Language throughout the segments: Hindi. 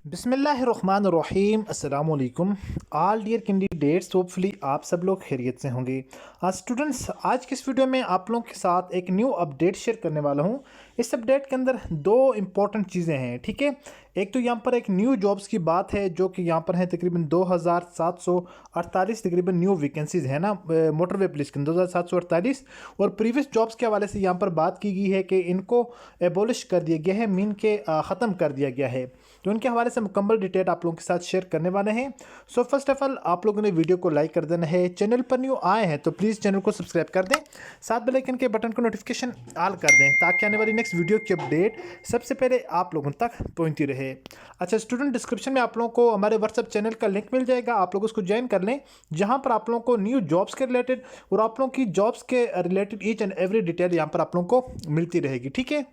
बिस्मिल्लाहिर्रहमानिर्रहीम अस्सलाम वालेकुम ऑल डियर कैंडिडेट्स। होपफुली आप सब लोग खैरियत से होंगे। स्टूडेंट्स, आज की इस वीडियो में आप लोगों के साथ एक न्यू अपडेट शेयर करने वाला हूं। इस अपडेट के अंदर दो इम्पॉर्टेंट चीज़ें हैं, ठीक है। एक तो यहाँ पर एक न्यू जॉब्स की बात है जो कि यहाँ पर है तकरीबन 2748 तकरीबन न्यू वैकेंसीज है ना मोटरवे पुलिस के 2748। और प्रीवियस जॉब्स के हवाले से यहाँ पर बात की गई है कि इनको एबॉलिश कर दिया गया है, मीन के ख़त्म कर दिया गया है। तो उनके हवाले से मुकम्मल डिटेल आप लोगों के साथ शेयर करने वाले हैं। सो फर्स्ट ऑफ ऑल आप लोगों ने वीडियो को लाइक कर देना है। चैनल पर न्यू आए हैं तो प्लीज़ चैनल को सब्सक्राइब कर दें, साथ बेल आइकन के बटन को नोटिफिकेशन ऑल कर दें ताकि आने वाली नेक्स्ट वीडियो की अपडेट सबसे पहले आप लोगों तक पहुंचती रहे। अच्छा स्टूडेंट, डिस्क्रिप्शन में आप लोगों को हमारे व्हाट्सएप चैनल का लिंक मिल जाएगा, आप लोग उसको ज्वाइन कर लें, जहां पर आप लोगों को न्यू जॉब्स के रिलेटेड और आप लोगों की जॉब्स के related each and every detail यहाँ पर आप लोगों को मिलती रहेगी, ठीक है।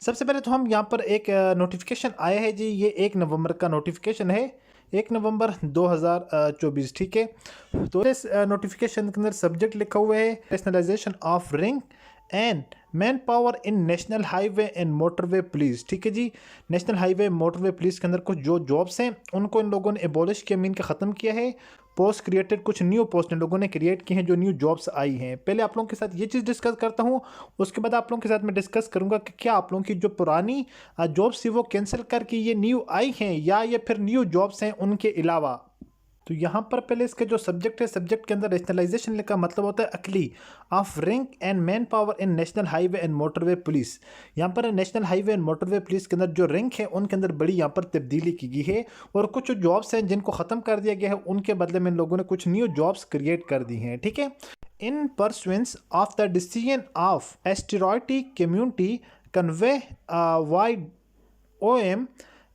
सबसे पहले तो हम यहाँ पर एक नोटिफिकेशन आया है जी, ये 1 नवंबर का नोटिफिकेशन है, 1 नवंबर 2024, ठीक है। तो इस नोटिफिकेशन के अंदर सब्जेक्ट लिखा हुआ है nationalisation of ring and man power in national highway and motorway police, ठीक है जी। नेशनल हाईवे मोटरवे पुलिस के अंदर कुछ जो जॉब्स हैं उनको इन लोगों ने एबॉलिश किया, मीन के ख़त्म किया है। पोस्ट क्रिएटेड, कुछ न्यू पोस्ट इन लोगों ने क्रिएट की हैं जो न्यू जॉब्स आई हैं। पहले आप लोगों के साथ ये चीज़ डिस्कस करता हूँ, उसके बाद आप लोगों के साथ मैं डिस्कस करूँगा कि क्या आप लोगों की जो पुरानी जॉब्स थी वो कैंसिल करके ये न्यू आई हैं या ये फिर न्यू जॉब्स हैं उनके अलावा। तो यहाँ पर पहले इसके जो सब्जेक्ट है, सब्जेक्ट के अंदर नेशनलाइजेशन का मतलब होता है अकली of rank and man power in national highway and motorway police. यहाँ पर national highway and motorway police के अंदर जो रैंक है उनके अंदर बड़ी यहाँ पर तब्दीली की गई है और कुछ जॉब्स हैं जिनको ख़त्म कर दिया गया है, उनके बदले में इन लोगों ने कुछ न्यू जॉब्स क्रिएट कर दी हैं, ठीक है। In pursuance of the decision of एस्टेरॉयडिक community convey vide OM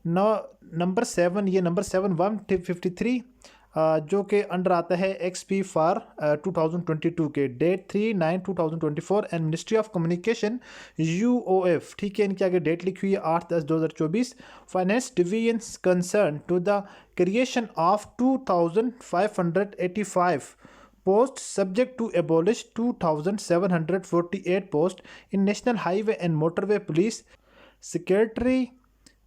number 7, ये नंबर 7 153 जो कि अंडर आता है XP फॉर 2022 के date 3/9/2024 and ministry of communication UOF, ठीक है। इनके आगे डेट लिखी हुई है 8/10/2024। Finance division concern to the creation of 2585 post subject to abolish 2748 post in national highway and motorway police secretary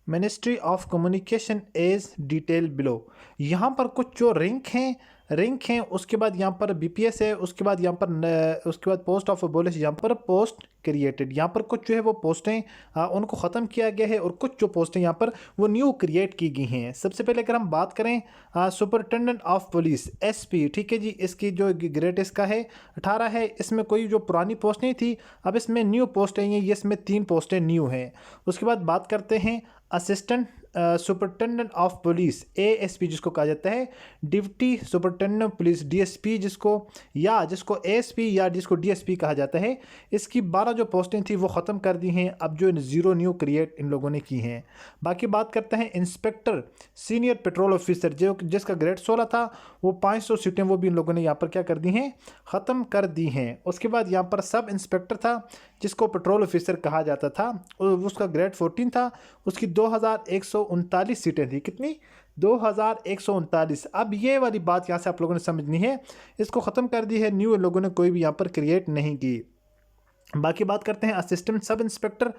ministry of communication as detail below. यहाँ पर कुछ जो रैंक हैं उसके बाद यहाँ पर BPS है, उसके बाद यहाँ पर उसके बाद पोस्ट ऑफ एबॉलिश, यहाँ पर पोस्ट क्रिएटेड, यहाँ पर कुछ जो है वो पोस्टें उनको ख़त्म किया गया है और कुछ जो पोस्टें यहाँ पर वो न्यू क्रिएट की गई हैं। सबसे पहले अगर हम बात करें सुपरिटेंडेंट ऑफ पुलिस SP, ठीक है जी, इसकी जो ग्रेड इसका है 18 है। इसमें कोई जो पुरानी पोस्ट नहीं थी, अब इसमें न्यू पोस्टें हैं, ये इसमें 3 पोस्टें न्यू हैं। उसके बाद बात करते हैं assistant superintendent of police ASP जिसको कहा जाता है, डिप्टी सुपरिटेंडेंट पुलिस DSP जिसको ASP या जिसको DSP कहा जाता है। इसकी 12 जो पोस्टें थी वो ख़त्म कर दी हैं, अब जो 0 न्यू क्रिएट इन लोगों ने की हैं। बाकी बात करते हैं इंस्पेक्टर सीनियर पेट्रोल ऑफिसर जो जिसका ग्रेड 16 था, वो 500 सीटें वो भी इन लोगों ने यहाँ पर क्या कर दी हैं, ख़त्म कर दी हैं। उसके बाद यहाँ पर सब इंस्पेक्टर था जिसको पेट्रोल ऑफिसर कहा जाता था, उसका ग्रेड 14 था, उसकी 2139 सीटें थी। कितनी? 2139। अब ये वाली बात यहाँ से आप लोगों ने समझनी है, इसको ख़त्म कर दी है, न्यू लोगों ने कोई भी यहाँ पर क्रिएट नहीं की। बाकी बात करते हैं असिस्टेंट सब इंस्पेक्टर,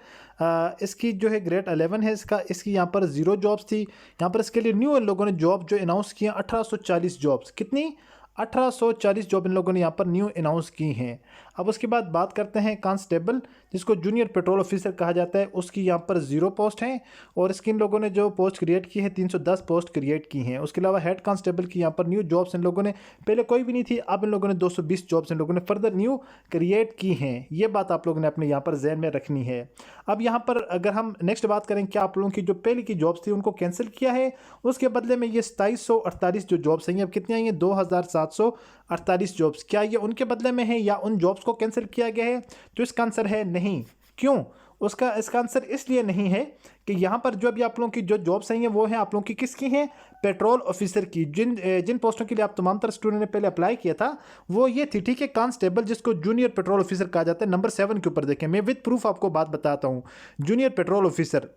इसकी जो है ग्रेड 11 है इसकी यहाँ पर 0 जॉब्स थी। यहाँ पर इसके लिए न्यू इन लोगों ने जॉब जो अनाउंस किया 1840 जॉब्स। कितनी? 1840 जॉब इन लोगों ने यहाँ पर न्यू अनाउंस की हैं। अब उसके बाद बात करते हैं कांस्टेबल जिसको जूनियर पेट्रोल ऑफिसर कहा जाता है, उसकी यहाँ पर 0 पोस्ट हैं और इसकी इन लोगों ने जो पोस्ट क्रिएट की है 310 पोस्ट क्रिएट की हैं। उसके अलावा हेड कांस्टेबल की यहाँ पर न्यू जॉब्स इन लोगों ने, पहले कोई भी नहीं थी, अब इन लोगों ने 220 जॉब्स इन लोगों ने फर्दर न्यू क्रिएट की हैं। ये बात आप लोगों ने अपने यहाँ पर जहन में रखनी है। अब यहाँ पर अगर हम नेक्स्ट बात करें, क्या आप लोगों की जो पहले की जॉब्स थी उनको कैंसिल किया है, उसके बदले में ये 2748 जो जॉब्स हैं, अब कितनी आई हैं, 2748 जॉब्स, क्या ये उनके बदले में है या उन जॉब्स को कैंसिल किया गया है? तो इसका आंसर है नहीं। क्यों? इसका आंसर इसलिए नहीं है कि यहाँ पर जो अभी आप लोगों की जो जॉब्स हैं वो हैं आप लोगों की किसकी हैं, पेट्रोल ऑफिसर की। जिन पोस्टों के लिए आप तमाम तरह स्टूडेंट ने पहले अप्लाई किया था वो ये थी, ठीक है, कांस्टेबल जिसको जूनियर पेट्रोल ऑफिसर कहा जाता है। नंबर 7 के ऊपर देखें, मैं विद प्रूफ आपको बात बताता हूँ। जूनियर पेट्रोल ऑफिसर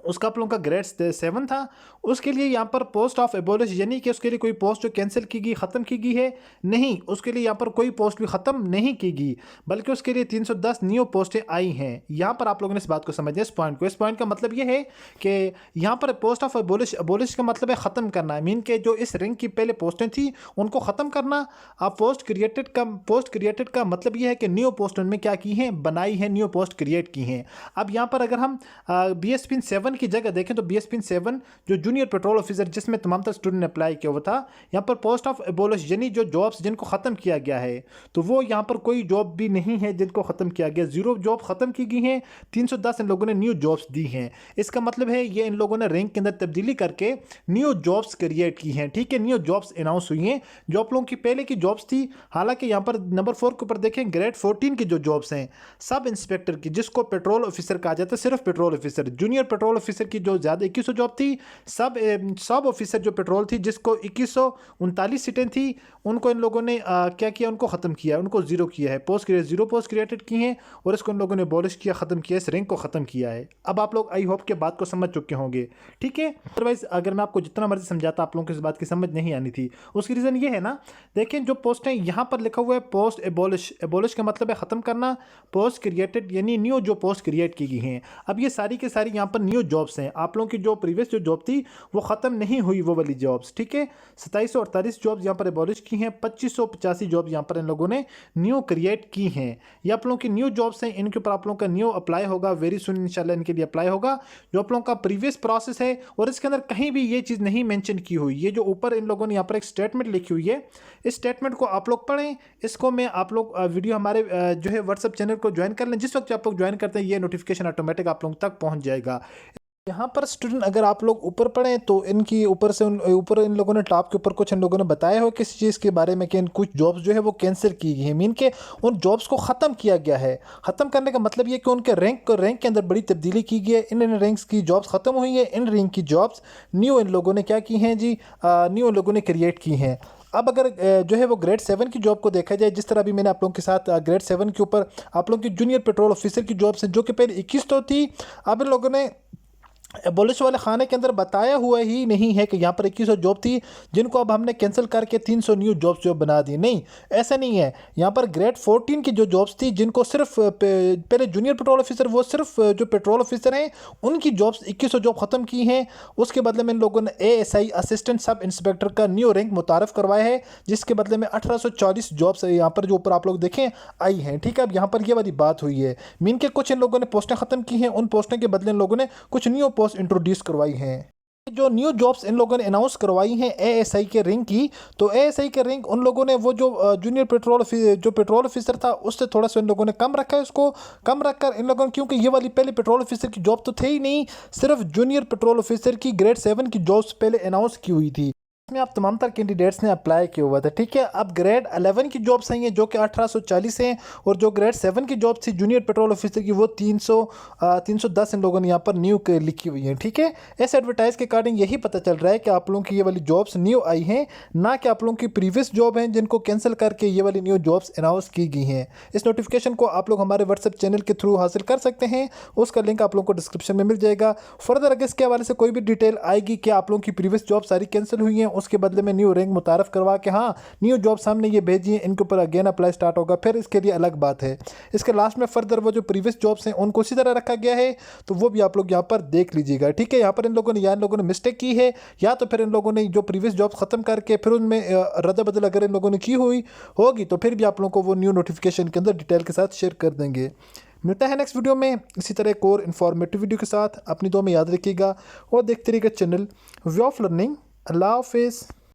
उसका आप लोगों का ग्रेड 7 था, उसके लिए यहाँ पर पोस्ट ऑफ एबोलिश यानी कि उसके लिए कोई पोस्ट जो कैंसिल की गई, ख़त्म की गई है नहीं, उसके लिए यहाँ पर कोई पोस्ट भी ख़त्म नहीं की गई, बल्कि उसके लिए 310 न्यू पोस्टें आई हैं। यहाँ पर आप लोगों ने इस बात को समझना है, इस पॉइंट को। इस पॉइंट का मतलब ये है कि यहाँ पर पोस्ट ऑफ एबोलिश का मतलब है ख़त्म करना, मीन के जो इस रैंक की पहले पोस्टें थी उनको ख़त्म करना। अब पोस्ट क्रिएटेड का मतलब ये है कि न्यू पोस्ट उनमें क्या की हैं, बनाई है, न्यू पोस्ट क्रिएट की हैं। अब यहाँ पर अगर हम BS पिन 7 की जगह देखें तो BS पिन 7 जो जूनियर पेट्रोल ऑफिसर जिसमें तमाम तर स्टूडेंट ने अप्लाई किया हुआ था, यहाँ पर पोस्ट ऑफ एबोलिश यानी जो जॉब्स जिनको ख़त्म किया गया है, तो वो यहाँ पर कोई जॉब भी नहीं है जिनको ख़त्म किया गया, 0 जॉब ख़त्म की गई हैं, 310 इन लोगों ने न्यू जॉब्स दी हैं। इसका मतलब है ये इन लोगों ने रैंक के अंदर तब्दीली करके न्यू जॉब्स क्रिएट की हैं, ठीक है, न्यू जॉब्स अनाउंस हुई हैं। जो आप लोगों की पहले की जॉब्स थी, हालांकि यहाँ पर नंबर 4 के ऊपर देखें ग्रेड 14 की जो जॉब्स हैं सब इंस्पेक्टर की, जिसको पेट्रोल ऑफिसर कहा जाता है, सिर्फ petrol officer, junior petrol officer की जो ज़्यादा 2100 जॉब थी, सब ऑफिसर जो पेट्रोल थी जिसको 2139 सीटें थी, उनको इन लोगों ने क्या किया, उनको ख़त्म किया, उनको ज़ीरो किया है, ज़ीरो पोस्ट क्रिएटेड की हैं और इसको इन लोगों ने एबॉलिश किया, ख़त्म किया, इस रैंक को ख़त्म किया है। अब आप लोग आई होप के बात को समझ चुके होंगे, ठीक है। अदरवाइज अगर मैं आपको जितना मर्जी समझाता आप लोगों को इस बात की समझ नहीं आनी थी। उसकी रीज़न ये है ना, देखें जो पोस्टें यहाँ पर लिखा हुआ है पोस्ट एबॉलिश का मतलब है ख़त्म करना, पोस्ट क्रिएटेड यानी न्यू जो पोस्ट क्रिएट की गई हैं। अब ये सारी के सारी यहाँ पर न्यू जॉब्स हैं, आप लोगों की जो प्रीवियस जो जॉब थी वो ख़त्म नहीं हुई वो वाली जॉब्स, ठीक है। 2748 जॉब्स यहाँ पर एबॉलिश की हैं, 2585 जॉब यहाँ पर इन लोगों ने न्यू क्रिएट की हैं। ये आप लोगों की न्यू जॉब्स हैं, इनके ऊपर आप लोगों का न्यू अप्लाई होगा, वेरी सुन इंशाल्लाह इनके लिए अप्लाई होगा। जो आप लोगों का प्रीवियस प्रोसेस है और इसके अंदर कहीं भी ये चीज़ नहीं मेंशन की हुई, ये जो ऊपर इन लोगों ने यहाँ पर एक स्टेटमेंट लिखी हुई है, इस स्टेटमेंट को आप लोग पढ़ें। इसको मैं आप लोग वीडियो हमारे जो है व्हाट्सएप चैनल को ज्वाइन कर लें, जिस वक्त आप लोग ज्वाइन करते हैं ये नोटिफिकेशन ऑटोमेटिक आप लोगों तक पहुँच जाएगा। यहाँ पर स्टूडेंट अगर आप लोग ऊपर पढ़ें तो इनकी ऊपर इन लोगों ने टॉप के ऊपर कुछ इन लोगों ने बताया हो किसी चीज़ के बारे में कि इन कुछ जॉब्स जो है वो कैंसिल की गई हैं, मीन के उन जॉब्स को ख़त्म किया गया है। ख़त्म करने का मतलब ये कि उनके रैंक के अंदर बड़ी तब्दीली की गई है, इन रैंक्स की जॉब्स ख़त्म हुई है, इन रैंक की जॉब्स न्यू इन लोगों ने क्या की हैं जी, न्यू इन लोगों ने क्रिएट की हैं। अब अगर जो है वो ग्रेड 7 की जॉब को देखा जाए, जिस तरह अभी मैंने आप लोगों के साथ ग्रेड 7 के ऊपर आप लोगों की जूनियर पेट्रोल ऑफिसर की जॉब्स हैं जो कि पहले 21 तो थी, अब इन लोगों ने एबॉलिश वाले खाने के अंदर बताया हुआ ही नहीं है कि यहाँ पर 2100 जॉब थी जिनको अब हमने कैंसिल करके 300 न्यू जॉब्स जो बना दी, नहीं ऐसा नहीं है। यहाँ पर ग्रेड 14 की जो जॉब्स थी जिनको सिर्फ पहले जूनियर पेट्रोल ऑफिसर, वो सिर्फ जो पेट्रोल ऑफिसर हैं उनकी जॉब्स 2100 जॉब ख़त्म की हैं। उसके बदले में इन लोगों ने ASI असिस्टेंट सब इंस्पेक्टर का न्यू रैंक मुतारफ़ करवाया है, जिसके बदले में 1840 जॉब्स यहाँ पर जो ऊपर आप लोग देखें आई हैं, ठीक है। अब यहाँ पर ये वाली बात हुई है, मीन के कुछ इन लोगों ने पोस्टें ख़त्म की हैं, उन पोस्टों के बदले इन लोगों ने कुछ न्यू पोस्ट इंट्रोड्यूस करवाई हैं। जो न्यू जॉब्स इन लोगों ने अनाउंस करवाई हैं ASI के रैंक की, तो ASI के रैंक उन लोगों ने वो जो जूनियर पेट्रोल ऑफिसर था उससे थोड़ा सा इन लोगों ने कम रखा है, उसको कम रखकर इन लोगों ने, क्योंकि ये वाली पहले पेट्रोल ऑफिसर की जॉब तो थे ही नहीं, सिर्फ जूनियर पेट्रोल ऑफिसर की ग्रेड 7 की जॉब्स पहले अनाउंस की हुई थी, इसमें आप तमाम तर कैंडिडेट्स ने अप्लाई किया हुआ था, ठीक है। अब ग्रेड 11 की जॉब्स हैं जो कि 1840 हैं, और जो ग्रेड 7 की जॉब थी जूनियर पेट्रोल ऑफिसर की वो 310 इन लोगों ने यहाँ पर न्यू लिखी हुई हैं, ठीक है। इस एडवर्टाइज के अकॉर्डिंग यही पता चल रहा है कि आप लोगों की ये वाली जॉब्स न्यू आई हैं, ना कि आप लोगों की प्रीवियस जॉब हैं जिनको कैंसिल करके ये वाली न्यू जॉब्स अनाउंस की गई हैं। इस नोटिफिकेशन को आप लोग हमारे व्हाट्सएप चैनल के थ्रू हासिल कर सकते हैं, उसका लिंक आप लोगों को डिस्क्रिप्शन में मिल जाएगा। फर्दर अगर इसके हवाले से कोई भी डिटेल आएगी कि आप लोगों की प्रीवियस जॉब सारी कैंसिल हुई हैं, उसके बदले में न्यू रैंक मुतारफ़ करवा के हाँ न्यू जॉब सामने ये भेजी हैं, इनके ऊपर अगेन अप्लाई स्टार्ट होगा, फिर इसके लिए अलग बात है। इसके लास्ट में फर्दर वो जो प्रीवियस जॉब्स हैं उनको इसी तरह रखा गया है, तो वो भी आप लोग यहाँ पर देख लीजिएगा, ठीक है। यहाँ पर इन लोगों ने मिस्टेक की है, या तो फिर इन लोगों ने जो प्रीवियस जॉब्स ख़त्म करके फिर उनमें रद्द बदल अगर इन लोगों ने की हुई होगी तो फिर भी आप लोगों को वो न्यू नोटिफिकेशन के अंदर डिटेल के साथ शेयर कर देंगे। मिलता है नेक्स्ट वीडियो में इसी तरह एक और इन्फॉर्मेटिव वीडियो के साथ। अपनी दुआ में याद रखिएगा और देखते रहिएगा चैनल वे ऑफ लर्निंग। अल्लाह हाफिज़।